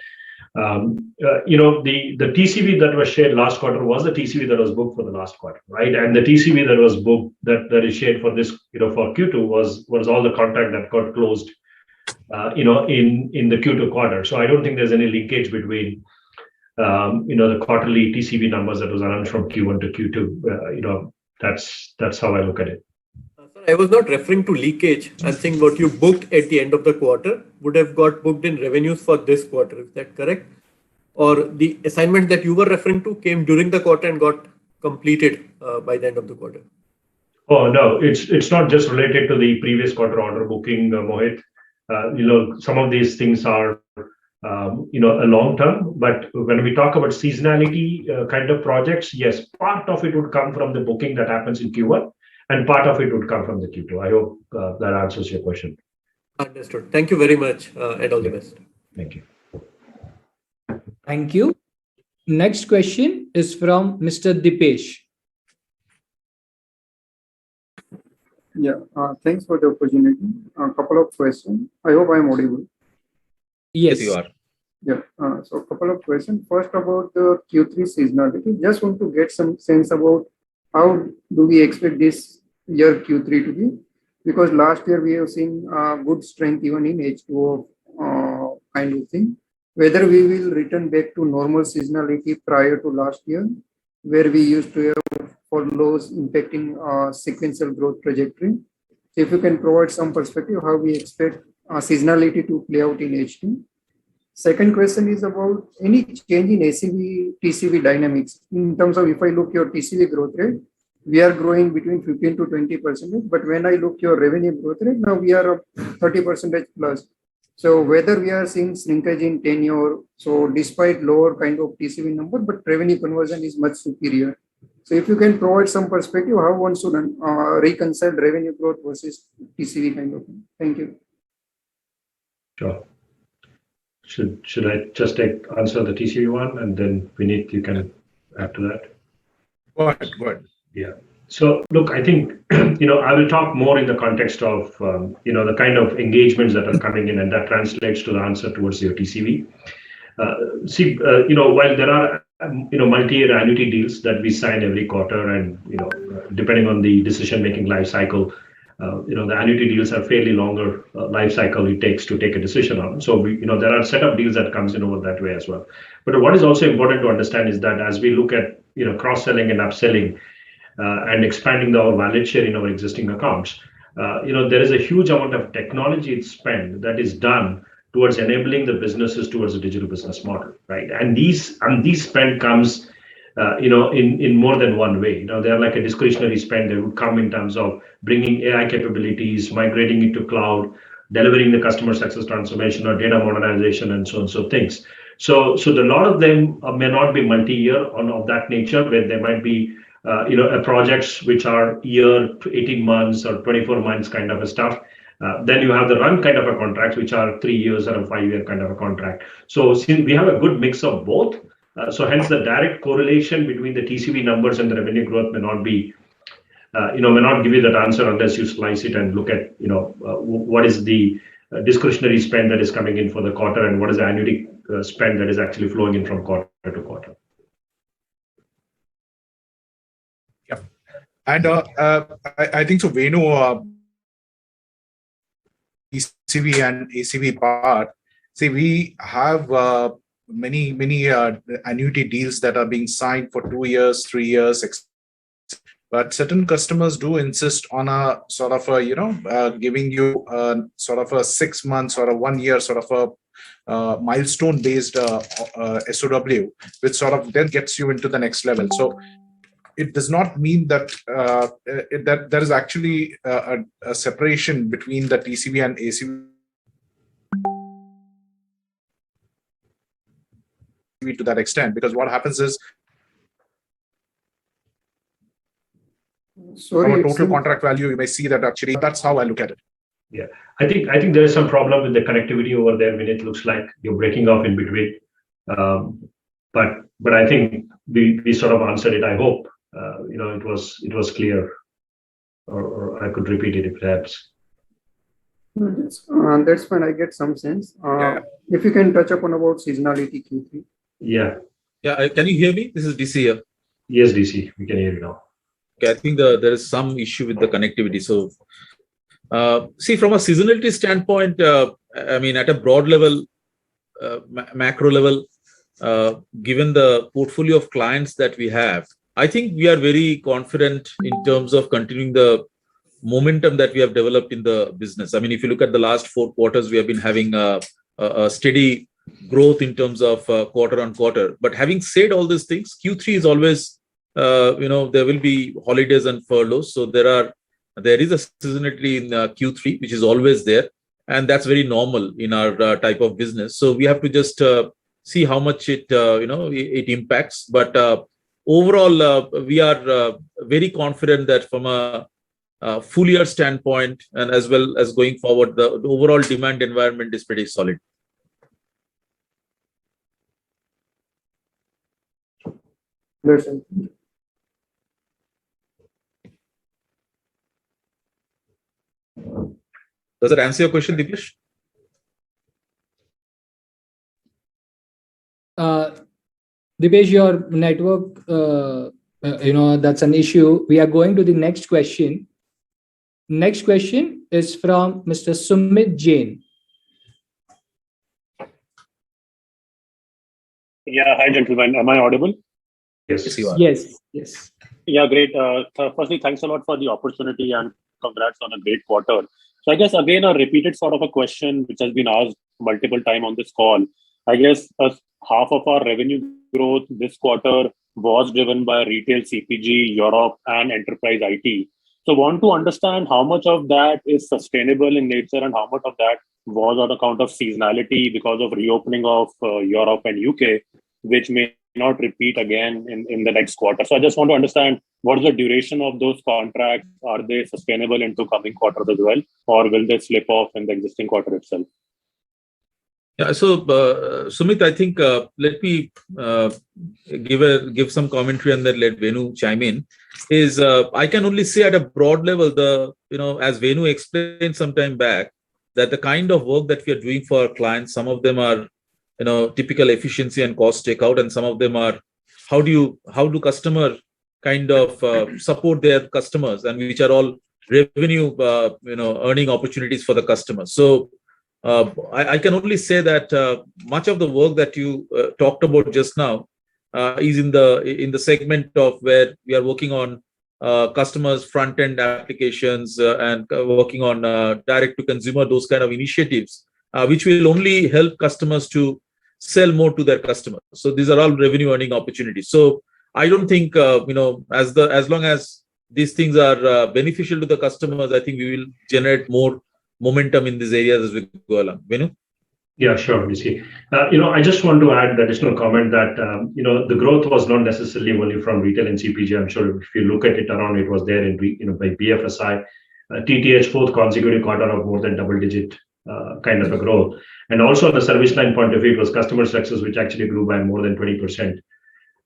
The TCV that was shared last quarter was the TCV that was booked for the last quarter, right? And the TCV that was booked that is shared for this, for Q2 was all the contract that got closed, in the Q2 quarter. So I don't think there's any linkage between, the quarterly TCV numbers that was announced from Q1 to Q2. That's how I look at it. I was not referring to leakage. I'm saying what you booked at the end of the quarter would have got booked in revenues for this quarter. Is that correct? Or the assignment that you were referring to came during the quarter and got completed by the end of the quarter? Oh, no, it's not just related to the previous quarter order booking, Mohit. Some of these things are, a long term, but when we talk about seasonality kind of projects, yes, part of it would come from the booking that happens in Q1. And part of it would come from the Q2. I hope that answers your question. Understood. Thank you very much, and all the best. Thank you. Thank you. Next question is from Mr. Dipesh. Yeah, thanks for the opportunity. A couple of questions. I hope I'm audible. Yes, you are. Yeah, so a couple of questions. First, about the Q3 seasonality. Just want to get some sense about how do we expect this year Q3 to be? Because last year we have seen good strength even in H2O kind of thing. Whether we will return back to normal seasonality prior to last year, where we used to have furloughs impacting sequential growth trajectory. So if you can provide some perspective how we expect seasonality to play out in H2. Second question is about any change in ACV TCV dynamics in terms of, if I look your TCV growth rate, we are growing between 15 to 20%, but when I look your revenue growth rate, now we are up 30% plus. So whether we are seeing shrinkage in tenure, so despite lower kind of TCV number, but revenue conversion is much superior. So if you can provide some perspective, how one should reconcile revenue growth versus TCV kind of thing. Thank you. Sure. Should I just answer the TCV one, and then Vineet, you can add to that? Go ahead. Yeah. So look, I think, I will talk more in the context of, the kind of engagements that are coming in, and that translates to the answer towards your TCV. While there are, multi-year annuity deals that we sign every quarter, and, depending on the decision-making life cycle, the annuity deals are fairly longer life cycle it takes to take a decision on. So, there are set of deals that comes in over that way as well. But what is also important to understand is that as we look at, cross-selling and upselling, and expanding our wallet share in our existing accounts, there is a huge amount of technology spend that is done towards enabling the businesses towards a digital business model, right? And these spend comes, in more than one way. They're like a discretionary spend that would come in terms of bringing AI capabilities, migrating it to cloud, delivering the customer success transformation or data modernization, and so on, so things. So a lot of them may not be multi-year of that nature, where there might be projects which are year to 18 months or 24 months kind of a stuff. Then you have the run kind of a contracts, which are 3 years or a 5-year kind of a contract. So since we have a good mix of both, so hence the direct correlation between the TCV numbers and the revenue growth may not give you that answer unless you slice it and look at, what is the discretionary spend that is coming in for the quarter, and what is the annuity spend that is actually flowing in from quarter to quarter. And I think so, Venu, TCV and ACV part. See, we have many annuity deals that are being signed for 2 years, 3 years, but certain customers do insist on a sort of a, giving you a sort of a 6 months or a 1 year sort of a milestone based SOW, which sort of then gets you into the next level. So it does not mean that that there is actually a separation between the TCV and ACV to that extent, because what happens is from a total contract value, you may see that actually that's how I look at it. Yeah, I think there is some problem with the connectivity over there when it looks like you're breaking off in between. But I think we sort of answered it. I hope it was clear, or I could repeat it if it helps. That's fine. I get some sense. If you can touch upon about seasonality Q3. Yeah. Can you hear me? This is DC here. Yes, DC, we can hear you now. Okay, I think there is some issue with the connectivity. So, see, from a seasonality standpoint, I mean, at a broad level, macro level, given the portfolio of clients that we have, I think we are very confident in terms of continuing the momentum that we have developed in the business. I mean, if you look at the last 4 quarters, we have been having a steady growth in terms of quarter on quarter. But having said all these things, Q3 is always, there will be holidays and furloughs. So there is a seasonality in Q3, which is always there. And that's very normal in our type of business. So we have to just see how much it impacts. But overall, we are very confident that from a full year standpoint and as well as going forward, the overall demand environment is pretty solid. Understand. Does that answer your question, Dipesh? Dipesh, your network, that's an issue. We are going to the next question. Next question is from Mr. Sumit Jain. Yeah, hi gentlemen. Am I audible? Yes, you are. Yes, yes. Yeah, great. Firstly, thanks a lot for the opportunity and congrats on a great quarter. So I guess again a repeated sort of a question which has been asked multiple times on this call. I guess half of our revenue growth this quarter was driven by retail CPG, Europe, and enterprise IT. So want to understand how much of that is sustainable in nature and how much of that was on account of seasonality because of reopening of Europe and UK, which may not repeat again in the next quarter. So I just want to understand what is the duration of those contracts? Are they sustainable into coming quarters as well, or will they slip off in the existing quarter itself? Yeah, so Sumit, I think let me give some commentary and then let Venu chime in. I can only say at a broad level, as Venu explained some time back, that the kind of work that we are doing for our clients, some of them are typical efficiency and cost takeout, and some of them are how do customer kind of support their customers, and which are all revenue earning opportunities for the customer. So I can only say that much of the work that you talked about just now is in the segment of where we are working on customers front end applications and working on direct to consumer, those kind of initiatives, which will only help customers to sell more to their customers. So these are all revenue earning opportunities. So I don't think as long as these things are beneficial to the customers, I think we will generate more momentum in these areas as we go along. Venu? Yeah, sure, DC. I just want to add the additional comment that the growth was not necessarily only from retail and CPG. I'm sure if you look at it around, it was there in by BFSI, TTH, fourth consecutive quarter of more than double-digit kind of a growth, and also on the service line point of view, it was customer success which actually grew by more than 20%.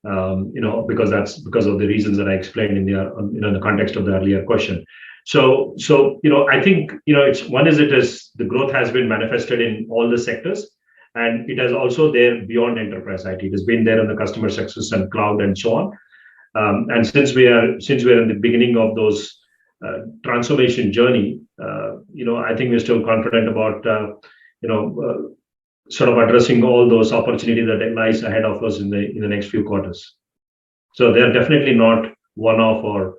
Because of the reasons that I explained in the context of the earlier question. So I think the growth has been manifested in all the sectors, and it has also there beyond enterprise IT. It has been there in the customer success and cloud and so on. And since we are in the beginning of those transformation journey, I think we're still confident about sort of addressing all those opportunities that lies ahead of us in the next few quarters. So they're definitely not one-off or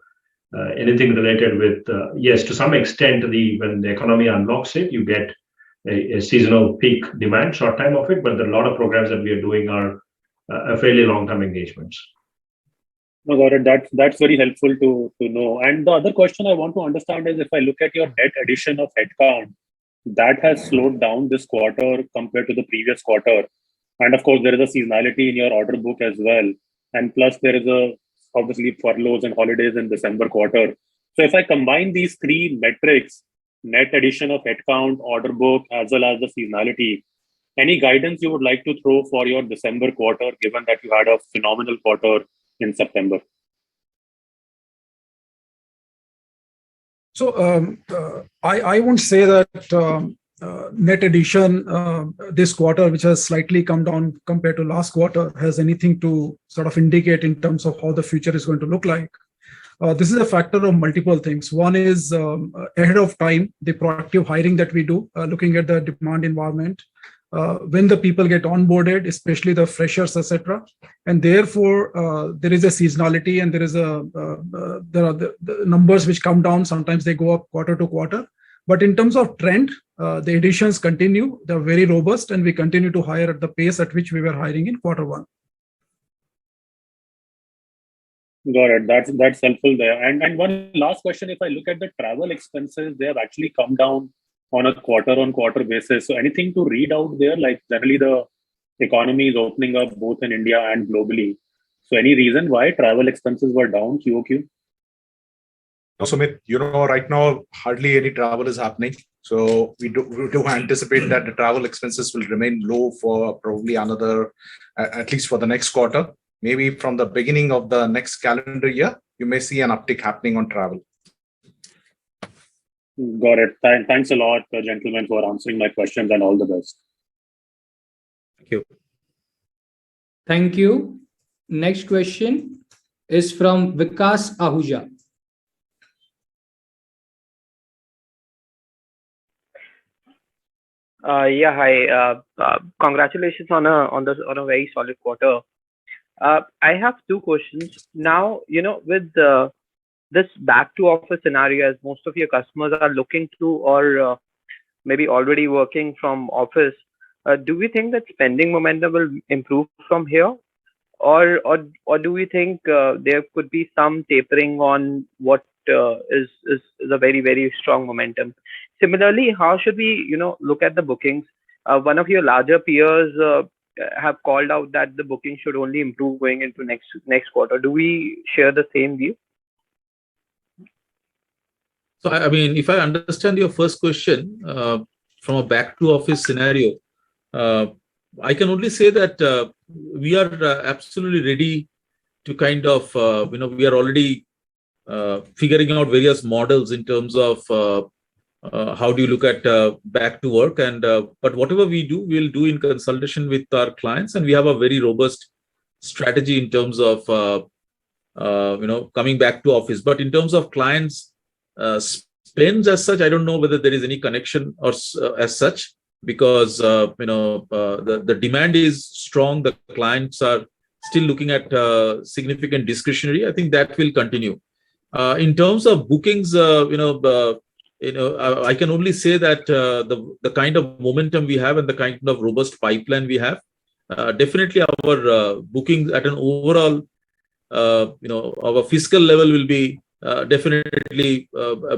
anything related with, yes, to some extent, when the economy unlocks it, you get a seasonal peak demand, short time of it, but a lot of programs that we are doing are a fairly long-term engagements. No, got it. That's very helpful to know. And the other question I want to understand is if I look at your net addition of headcount, that has slowed down this quarter compared to the previous quarter. And of course, there is a seasonality in your order book as well. And plus there is obviously furloughs and holidays in December quarter. So if I combine these three metrics, net addition of headcount, order book, as well as the seasonality, any guidance you would like to throw for your December quarter, given that you had a phenomenal quarter in September? So I won't say that net addition this quarter, which has slightly come down compared to last quarter, has anything to sort of indicate in terms of how the future is going to look like. This is a factor of multiple things. One is ahead of time, the proactive hiring that we do, looking at the demand environment, when the people get onboarded, especially the freshers, etc. And therefore, there is a seasonality and there are the numbers which come down. Sometimes they go up quarter to quarter. But in terms of trend, the additions continue. They're very robust, and we continue to hire at the pace at which we were hiring in quarter one. Got it. That's helpful there. And one last question: if I look at the travel expenses, they have actually come down on a quarter-on-quarter basis. So anything to read out there? Like generally, the economy is opening up both in India and globally. So any reason why travel expenses were down QOQ? Sumit, right now hardly any travel is happening. So we do anticipate that the travel expenses will remain low for probably another, at least for the next quarter. Maybe from the beginning of the next calendar year, you may see an uptick happening on travel. Got it. Thanks a lot, gentlemen, for answering my questions, and all the best. Thank you. Thank you. Next question is from Vikas Ahuja. Yeah, hi. Congratulations on a very solid quarter. I have two questions. Now, with this back to office scenario, as most of your customers are looking to or maybe already working from office, do we think that spending momentum will improve from here? Or do we think there could be some tapering on what is a very, very strong momentum? Similarly, how should we, look at the bookings? One of your larger peers have called out that the booking should only improve going into next quarter. Do we share the same view? So, I mean, if I understand your first question, from a back to office scenario, I can only say that we are absolutely ready to kind of, we are already figuring out various models in terms of how do you look at back to work. And but whatever we do, we'll do in consultation with our clients, and we have a very robust strategy in terms of coming back to office. But in terms of clients spends as such, I don't know whether there is any connection or as such, because the demand is strong. The clients are still looking at significant discretionary. I think that will continue. In terms of bookings, I can only say that the kind of momentum we have and the kind of robust pipeline we have, definitely our bookings at an overall, our fiscal level will be definitely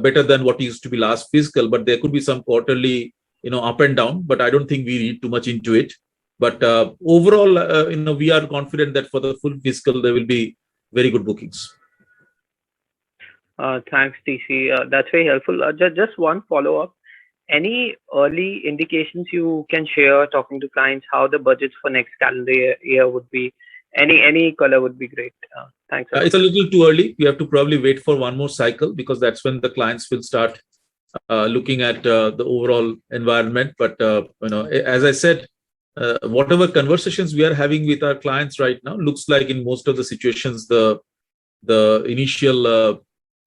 better than what used to be last fiscal. But there could be some quarterly, up and down. But I don't think we read too much into it. But overall, we are confident that for the full fiscal there will be very good bookings. Thanks, TC. That's very helpful. Just one follow-up. Any early indications you can share talking to clients how the budgets for next calendar year would be? Any color would be great. Thanks. It's a little too early. We have to probably wait for one more cycle, because that's when the clients will start looking at the overall environment. But as I said, whatever conversations we are having with our clients right now, looks like in most of the situations the initial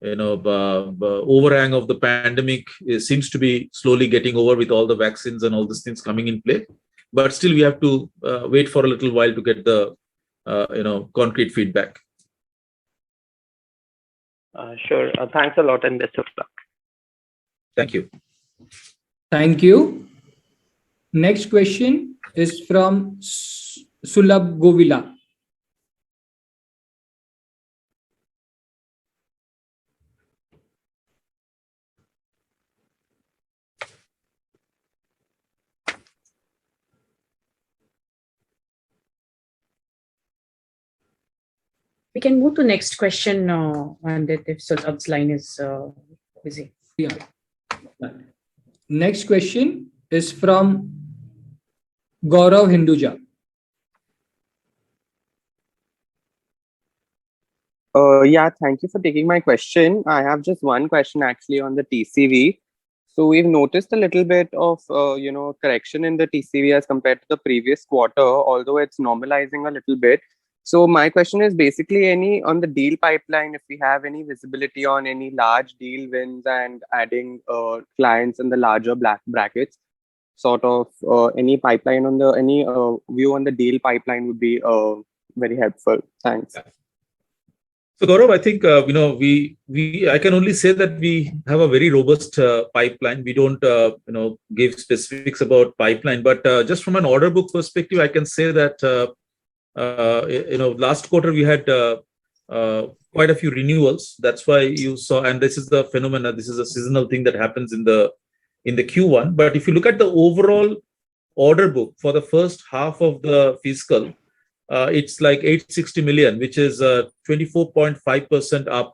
overhang of the pandemic seems to be slowly getting over with all the vaccines and all these things coming in play. But still, we have to wait for a little while to get the concrete feedback. Sure. Thanks a lot, and best of luck. Thank you. Thank you. Next question is from Sulabh Govila. We can move to next question, and if Sulabh's line is busy. Yeah. Next question is from Gaurav Hinduja. Yeah, thank you for taking my question. I have just one question actually on the TCV. So we've noticed a little bit of correction in the TCV as compared to the previous quarter, although it's normalizing a little bit. So my question is basically on the deal pipeline, if we have any visibility on any large deal wins and adding clients in the larger brackets, sort of any pipeline on any view on the deal pipeline would be very helpful. Thanks. So Gaurav, I think I can only say that we have a very robust pipeline. We don't give specifics about pipeline, but just from an order book perspective, I can say that last quarter we had quite a few renewals. That's why you saw, and this is the phenomena. This is a seasonal thing that happens in the Q1. But if you look at the overall order book for the first half of the fiscal, it's like 860 million, which is 24.5% up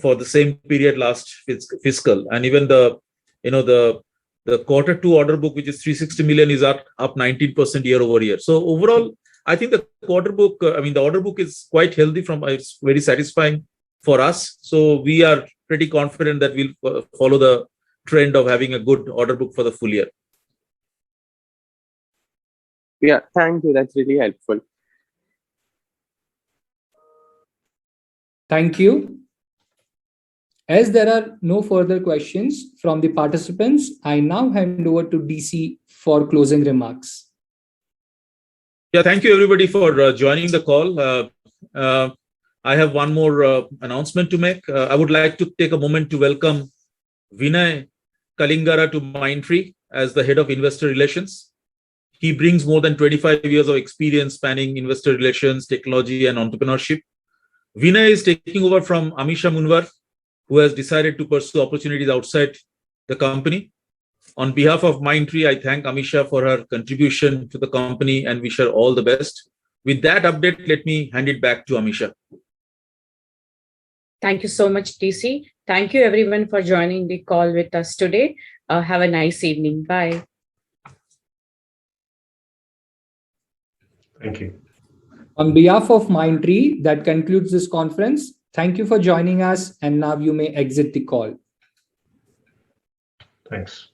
for the same period last fiscal. And even the Q2 order book, which is 360 million, is up 19% year over year. So overall, I think the order book is quite healthy. It's very satisfying for us. So we are pretty confident that we'll follow the trend of having a good order book for the full year. Yeah, thank you. That's really helpful. Thank you. As there are no further questions from the participants, I now hand over to DC for closing remarks. Yeah, thank you everybody for joining the call. I have one more announcement to make. I would like to take a moment to welcome Vinay Kalingara to Mindtree as the head of investor relations. He brings more than 25 years of experience spanning investor relations, technology, and entrepreneurship. Vinay is taking over from Amisha Munwar, who has decided to pursue opportunities outside the company. On behalf of Mindtree, I thank Amisha for her contribution to the company and wish her all the best. With that update, let me hand it back to Amisha. Thank you so much, DC. Thank you everyone for joining the call with us today. Have a nice evening. Bye. Thank you. On behalf of Mindtree, that concludes this conference. Thank you for joining us, and now you may exit the call. Thanks.